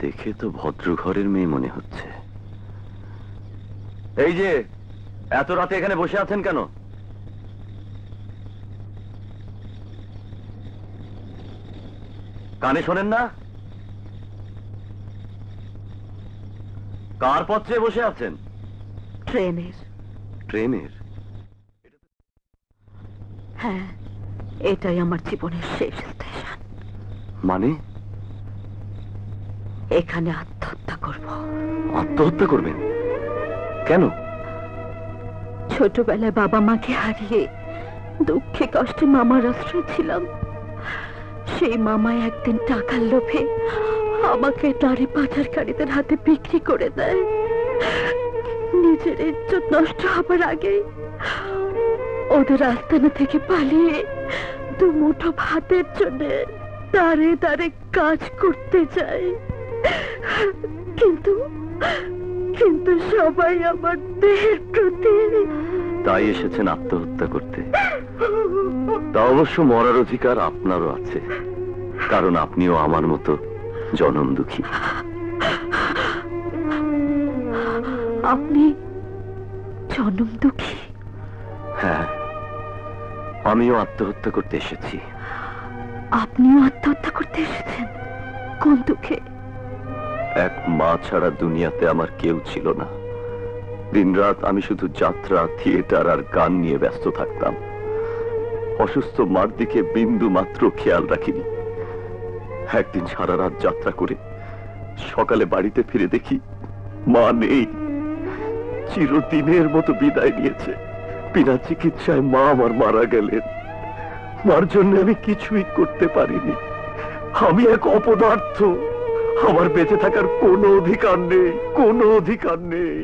দেখে তো ভদ্র ঘরের মেয়ে মনে হচ্ছে। এই যে এত রাতে এখানে বসে আছেন কেন? কানে শোনেন না? কার পত্রে বসে আছেন? ট্রেনের। ট্রেনের? হ্যাঁ, এটাই আমার জীবনের শেষ স্টেশন। মানে? এখানে আত্মহত্যা করব। আত্মহত্যা করবেন কেন? ছোটবেলায় বাবা মাকে হারিয়ে দুঃখে কষ্টে মামার আশ্রয় ছিলাম। সেই মামায় একদিন টাকার লোভে আমাকে নারী পাচারকারীদের হাতে বিক্রি করে দেয়। নিজের ইজ্জত নষ্ট হবার আগে ওদের আস্তানা থেকে পালিয়ে দু মুঠো ভাতের জন্য দাঁড়ে দাঁড়ে কাজ করতে যাই। কিন্তু কিন্তু সবাই আমার দেহের প্রতি। তাই এসেছেন আত্মহত্যা করতে? তা অবশ্য মরার অধিকার আপনারও আছে, কারণ আপনিও আমার মতো জনম দুঃখী। আপনি জনম দুঃখী? হ্যাঁ, আমিও আত্মহত্যা করতে এসেছি। আপনিও আত্মহত্যা করতে এসেছেন? কোন দুঃখে? এক মা ছাড়া দুনিয়াতে আমার কেউ ছিল না। দিনরাত আমি শুধু যাত্রা, থিয়েটার আর গান নিয়ে ব্যস্ত থাকতাম। অসুস্থ মার দিকে বিন্দু মাত্র খেয়াল রাখিনি। একদিন সারা রাত যাত্রা করে সকালে বাড়িতে ফিরে দেখি মা নেই। চিরদিনের মতো বিদায় নিয়েছে। বিনা চিকিৎসায় মা আমার মারা গেলেন। মার জন্য আমি কিছুই করতে পারিনি। আমি এক অপদার্থ। আমার বেঁচে থাকার কোনো অধিকার নেই, কোনো অধিকার নেই।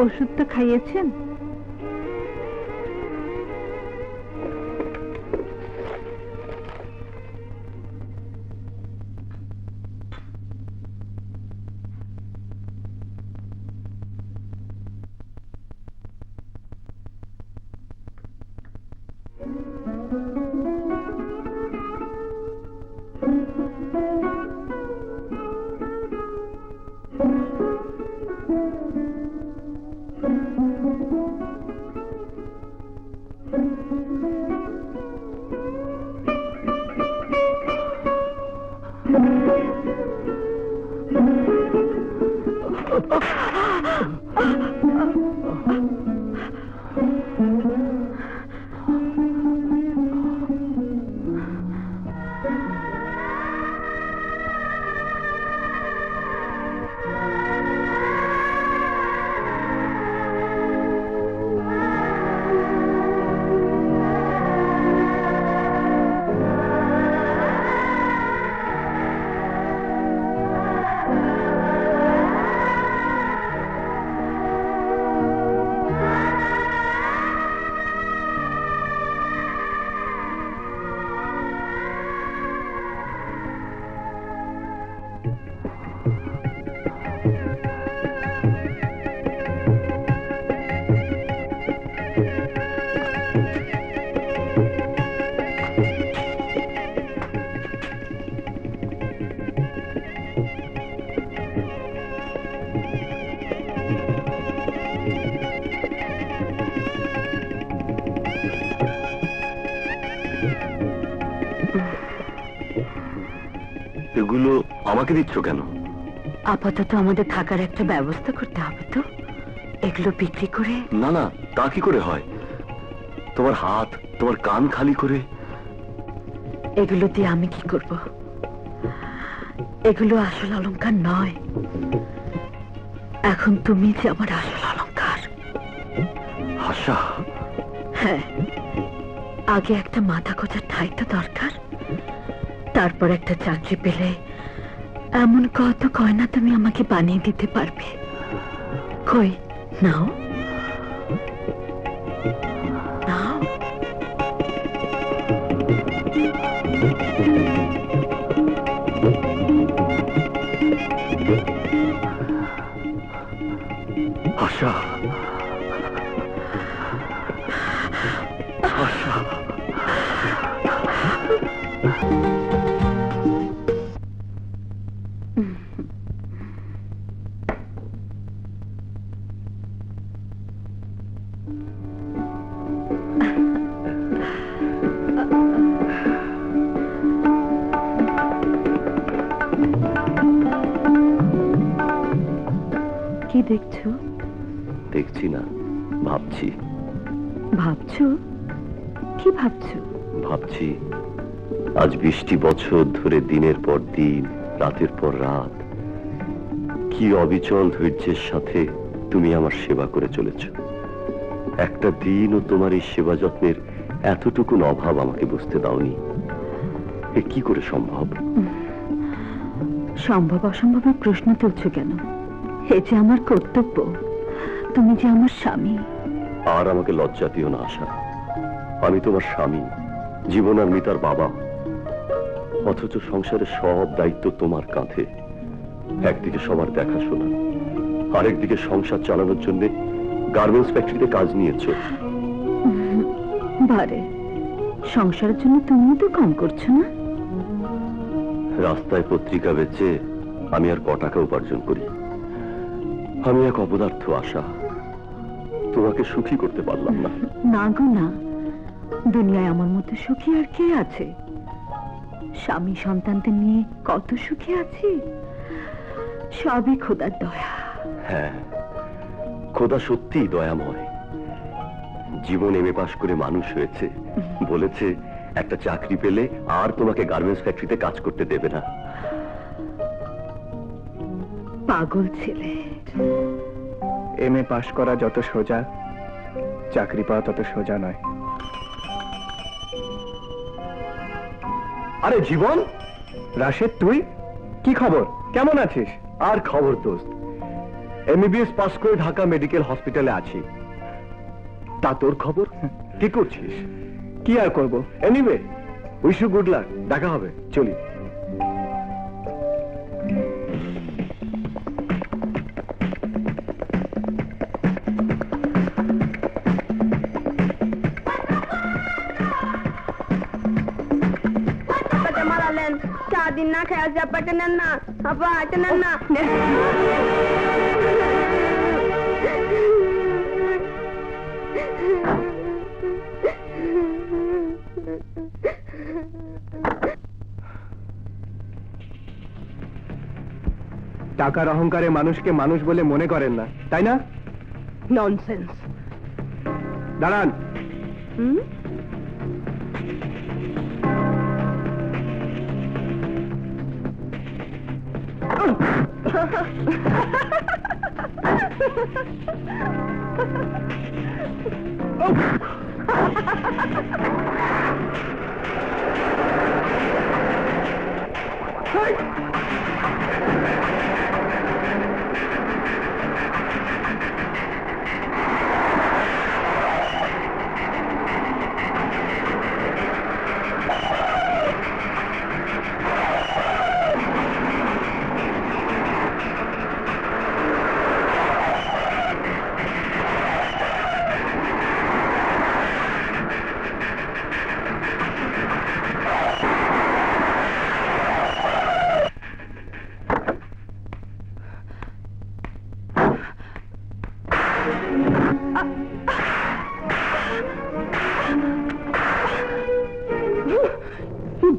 ওষুধটা খাইয়েছেন? এগুলো আমাকে দিচ্ছ কেন? আপাতত আমাদের থাকার একটা ব্যবস্থা করতে হবে তো। এগুলো বিক্রি করে। না না, তা কি করে হয়? তোমার হাত, তোমার কান খালি করে? এগুলো দিয়ে আমি কি করব? এগুলো আসল অলংকার নয়। এখন তুমি যে আমার আসল অলংকার। আশা, হ্যাঁ, আগে একটা মাথা খোঁজার ঠাই তো দরকার। তারপর একটা চাকরি পেলে এমন কত গয়না তুমি আমাকে বানিয়ে দিতে পারবে। কই নাও নাও। আশা, আশা। কি দেখছো? দেখছি না, ভাবছি। ভাবছো? কি ভাবছো? ভাবছি আজ 20টি বছর ধরে দিনের পর দিন, রাতের পর রাত কি অবিচল ধৈর্যের সাথে তুমি আমার সেবা করে চলেছ। একটা দিনও তোমার এই সেবা যত্নের এতটুকুন অভাব আমাকে বুঝতে দাওনি। এ কি করে সম্ভব? সম্ভব অসম্ভবের প্রশ্ন তুলছো কেন? এ যে আমার কর্তব্য। তুমি যে আমার স্বামী। আর আমাকে লজ্জা দিও না আশা। আমি তোমার স্বামী, জীবন আর মিতার বাবা। অথচ সংসারের সব দায়িত্ব তোমার কাঁধে। একদিকে সবার দেখাশোনা, আরেকদিকে সংসার চালানোর জন্য গার্মেন্টস ফ্যাক্টরিতে কাজ নিয়েছো। বারে, সংসারের জন্য তুমি তো কম করছো না। রাস্তায় পত্রিকা বেচে আমি আর ক টাকা উপার্জন করি। আমি এক অপদার্থ আশা, তোমাকে সুখী করতে পারলাম না। না গো না, দুনিয়ায় আমার মতো সুখী আর কে আছে? স্বামী সন্তানদের নিয়ে কত সুখী আছি। সবই খোদার দয়া। হ্যাঁ, খোদা সত্যিই দয়াময়। জীবন এমএ পাশ করে মানুষ হয়েছে, বলেছে একটা চাকরি পেলে আর তোমাকে গার্মেন্টস ফ্যাক্টরিতে কাজ করতে দেবে না। পাগল ছেলে। এমএ পাশ করা যত সোজা, চাকরি পাওয়া তত সোজা নয়। আরে জীবন, রাশেদ, তুই কি খবর? কেমন আছিস? আর খবর দোস্ত, এমবিবিএস পাস করে ঢাকা মেডিকেল হসপিটালে আছি। তা তোর খবর? কি করছিস? কি আর করব? Anyway, wish you good luck. দেখা হবে, চলি। মারালেন 4 দিন না খেয়ে আসছে। আপাকে নেন না, আপা এটা নেন না। টাকার অহংকারে মানুষকে মানুষ বলে মনে করেন না, তাই না? ননসেন্স। দাঁড়ান।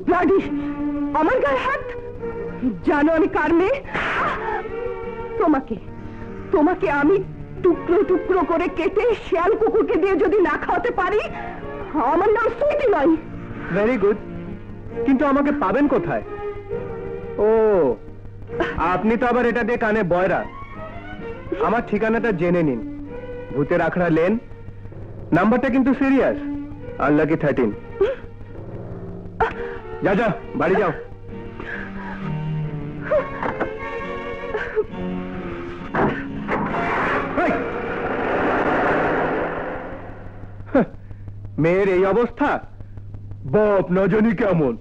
ব্লাডি, আমার গায়ে হাত। জানো আমি কার মেয়ে? তোমাকে তোমাকে আমি টুকরো টুকরো করে কেটে শিয়াল কুকুরকে দিয়ে যদি না খাওয়াতে পারি, আমার নাম সুইটি নয়। ভেরি গুড, কিন্তু আমাকে পাবেন কোথায়? ও, আপনি তো আবার এটা দিয়ে কানে বয়রা। আমার ঠিকানাটা জেনে নিন, ভূতের আখড়া লেন, নাম্বারটা কিন্তু সিরিয়াস, আনলাকি 13। যা যা, বাড়ি যাও। এই! মেয়ের এই অবস্থা, বাপ না জানি কেমন।